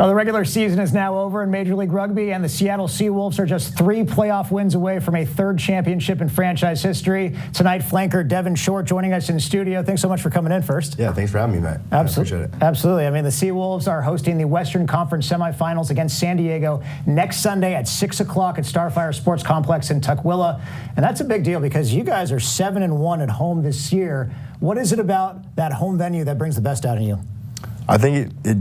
Well, the regular season is now over in Major League Rugby, and the Seattle Seawolves are just 3 playoff wins away from a 3rd championship in franchise history. Tonight, flanker Devin joining us in the studio. Thanks so much for coming in first. Yeah, thanks for having me, Matt. Absolutely. I appreciate it. Absolutely. I mean, the Seawolves are hosting the Western Conference semifinals against San Diego next Sunday at 6 o'clock at Starfire Sports Complex in Tukwila. And that's a big deal because you guys are 7-1 at home this year. What is it about that home venue that brings the best out of you? I think it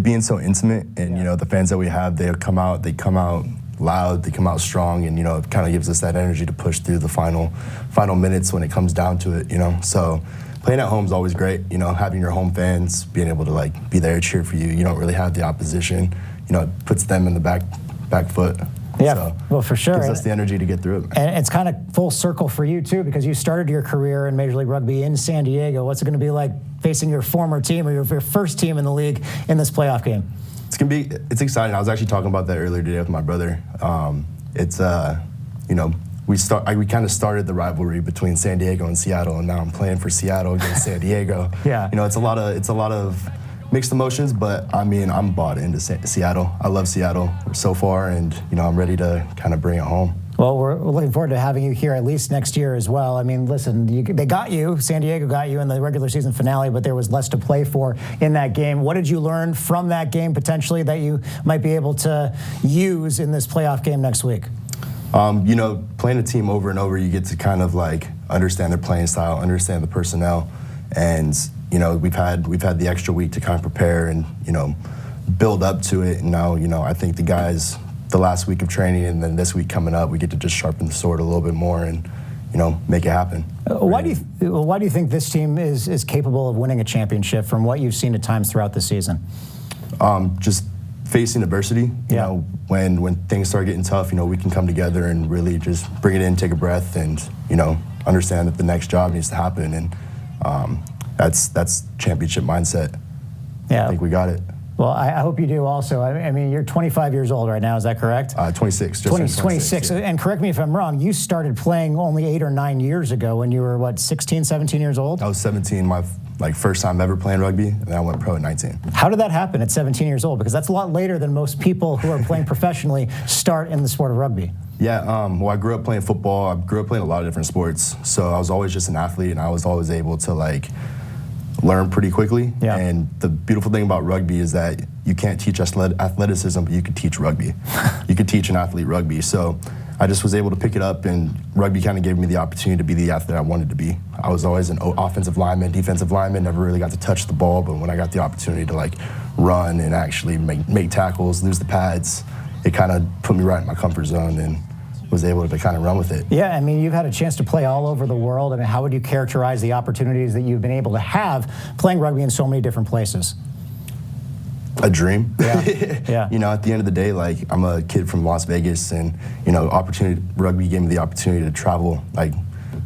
being so intimate, and you know, the fans that we have, they come out loud, they come out strong, and you know, it kind of gives us that energy to push through the final minutes when it comes down to it, you know. So playing at home is always great, you know, having your home fans being able to like be there, cheer for you. You don't really have the opposition, you know, it puts them in the back foot. Yeah, so well, for sure. Gives us the energy to get through it. And it's kind of full circle for you, too, because you started your career in Major League Rugby in San Diego. What's it going to be like facing your former team or your first team in the league in this playoff game? It's exciting. I was actually talking about that earlier today with my brother. You know, we kind of started the rivalry between San Diego and Seattle, and now I'm playing for Seattle against San Diego. Yeah. You know, it's a lot of mixed emotions, but I mean, I'm bought into Seattle. I love Seattle so far, and you know, I'm ready to kind of bring it home. Well, we're looking forward to having you here at least next year as well. I mean, listen, San Diego got you in the regular season finale, but there was less to play for in that game. What did you learn from that game potentially that you might be able to use in this playoff game next week? You know, playing a team over and over, you get to kind of like understand their playing style, understand the personnel, and you know, we've had the extra week to kind of prepare and, you know, build up to it. And now, you know, I think the guys, the last week of training and then this week coming up, we get to just sharpen the sword a little bit more and, you know, make it happen. Why do you think this team is capable of winning a championship from what you've seen at times throughout the season? Just facing adversity. You know, when things start getting tough, you know, we can come together and really just bring it in, take a breath, and, you know, understand that the next job needs to happen. And that's championship mindset. Yeah, I think we got it. Well, I hope you do also. I mean, you're 25 years old right now, is that correct? 26. 26. Yeah. And correct me if I'm wrong, you started playing only 8 or 9 years ago when you were, what, 16, 17 years old? I was 17, my first time ever playing rugby, and then I went pro at 19. How did that happen at 17 years old? Because that's a lot later than most people who are playing professionally start in the sport of rugby. Yeah, well, I grew up playing football. I grew up playing a lot of different sports, so I was always just an athlete, and I was always able to, like, learn pretty quickly. Yeah. And the beautiful thing about rugby is that you can't teach athleticism, but you can teach rugby. You could teach an athlete rugby. So I just was able to pick it up, and rugby kind of gave me the opportunity to be the athlete I wanted to be. I was always an offensive lineman, defensive lineman, never really got to touch the ball, but when I got the opportunity to like run and actually make tackles, lose the pads, it kind of put me right in my comfort zone and was able to kind of run with it. Yeah, I mean, you've had a chance to play all over the world. I mean, how would you characterize the opportunities that you've been able to have playing rugby in so many different places? A dream. Yeah. Yeah. You know, at the end of the day, like, I'm a kid from Las Vegas, and, you know, rugby gave me the opportunity to travel, like,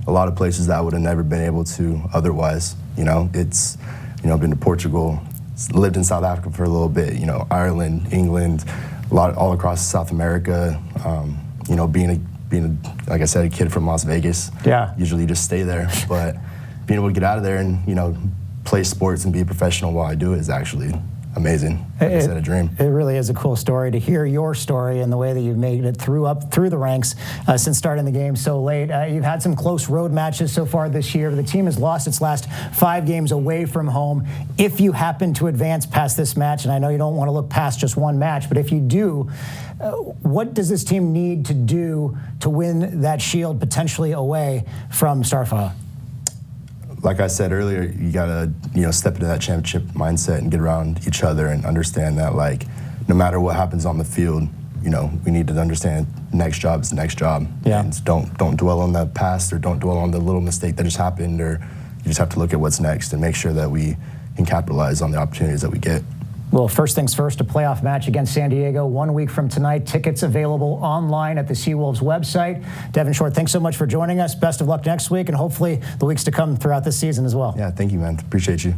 a lot of places that I would have never been able to otherwise. You know, it's, you know, I've been to Portugal, lived in South Africa for a little bit, you know, Ireland, England, all across South America. You know, being like I said, a kid from Las Vegas. Yeah. Usually just stay there, but being able to get out of there and, you know, play sports and be a professional while I do it is actually amazing. Like I said, a dream. It really is a cool story to hear your story and the way that you've made it through the ranks since starting the game so late. You've had some close road matches so far this year. The team has lost its last 5 games away from home. If you happen to advance past this match, and I know you don't want to look past just one match, but if you do, what does this team need to do to win that shield potentially away from Starfire? Like I said earlier, you gotta, you know, step into that championship mindset and get around each other and understand that, like, no matter what happens on the field, you know, we need to understand next job is the next job. Yeah. And don't dwell on the past, or don't dwell on the little mistake that just happened, or you just have to look at what's next and make sure that we can capitalize on the opportunities that we get. Well, first things first, a playoff match against San Diego 1 week from tonight. Tickets available online at the Seawolves website. Devin, thanks so much for joining us. Best of luck next week, and hopefully the weeks to come throughout this season as well. Yeah, thank you, man. Appreciate you.